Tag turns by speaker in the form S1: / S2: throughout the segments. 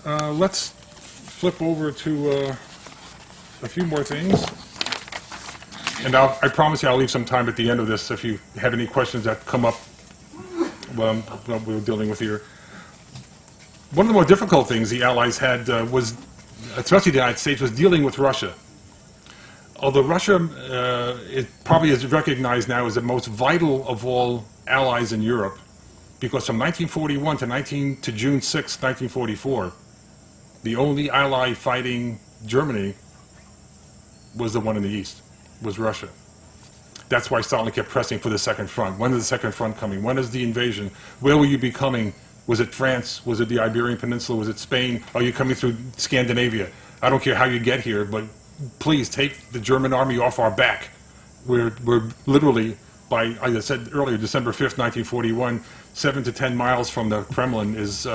S1: Let's flip over to a few more things. And I promise you I'll leave some time at the end of this if you have any questions that come up while we're dealing with here. One of the more difficult things the Allies had was, especially the United States, was dealing with Russia. Although Russia it probably is recognized now as the most vital of all allies in Europe, because from 1941 to June 6, 1944, the only ally fighting Germany was the one in the east, was Russia. That's why Stalin kept pressing for the second front. When is the second front coming? When is the invasion? Where will you be coming? Was it France? Was it the Iberian Peninsula? Was it Spain? Are you coming through Scandinavia? I don't care how you get here, but please take the German army off our back. We're literally, by, as I said earlier, December 5th, 1941, 7 to 10 miles from the Kremlin is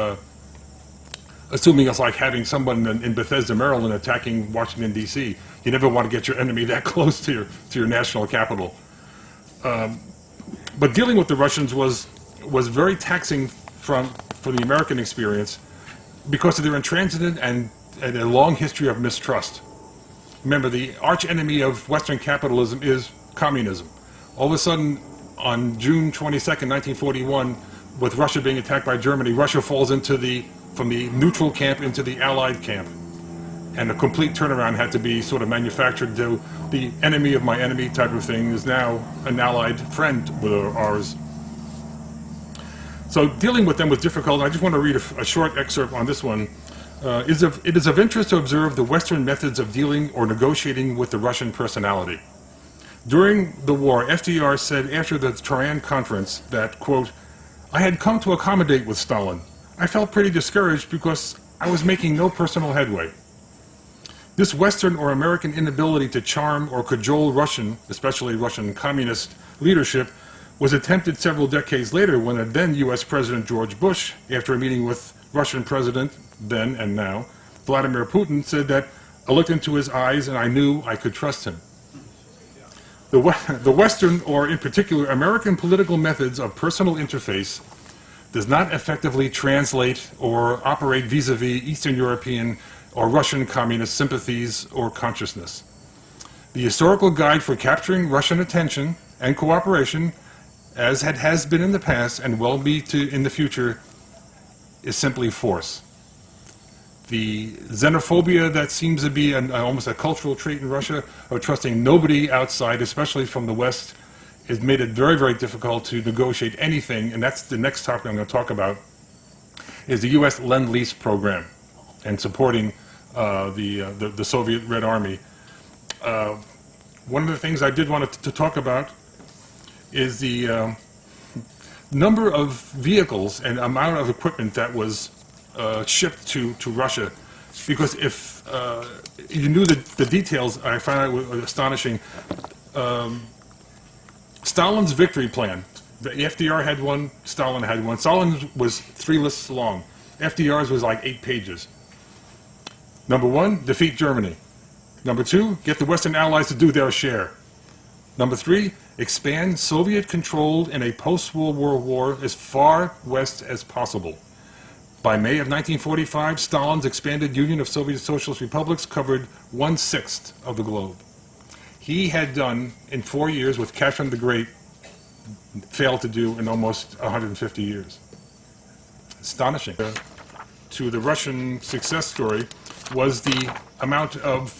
S1: assuming it's like having someone in Bethesda, Maryland attacking Washington, D.C. You never want to get your enemy that close to your national capital. But dealing with the Russians was very taxing for the American experience because of their intransigent and a long history of mistrust. Remember, the arch enemy of Western capitalism is communism. All of a sudden, on June 22nd, 1941, with Russia being attacked by Germany, Russia falls from the neutral camp into the Allied camp. And a complete turnaround had to be sort of manufactured. The enemy of my enemy type of thing is now an allied friend with ours. So dealing with them was difficult. I just want to read a short excerpt on this one. It is of interest to observe the Western methods of dealing or negotiating with the Russian personality. During the war, FDR said after the Turan Conference that, quote, "I had come to accommodate with Stalin. I felt pretty discouraged because I was making no personal headway. This Western or American inability to charm or cajole Russian, especially Russian communist leadership, was attempted several decades later when a then U.S. President George Bush, after a meeting with Russian President, then and now, Vladimir Putin, said that I looked into his eyes and I knew I could trust him. The Western, or in particular American political methods of personal interface does not effectively translate or operate vis-a-vis Eastern European or Russian communist sympathies or consciousness. The historical guide for capturing Russian attention and cooperation, as it has been in the past and will be in the future, is simply force. The xenophobia that seems to be almost a cultural trait in Russia of trusting nobody outside, especially from the West, has made it very, very difficult to negotiate anything, and that's the next topic I'm going to talk about, is the U.S. Lend-Lease program and supporting the Soviet Red Army. One of the things I did want to talk about is the number of vehicles and amount of equipment that was shipped to Russia, because if you knew the details, I found it astonishing. Stalin's victory plan, the FDR had one, Stalin had one. Stalin's was 3 lists long. FDR's was like 8 pages. Number 1, defeat Germany. Number 2, get the Western Allies to do their share. Number 3, expand Soviet-controlled in a post-World War war as far west as possible. By May of 1945, Stalin's expanded Union of Soviet Socialist Republics covered 1/6 of the globe. He had done, in 4 years, what Catherine the Great failed to do in almost 150 years. Astonishing. To the Russian success story was the amount of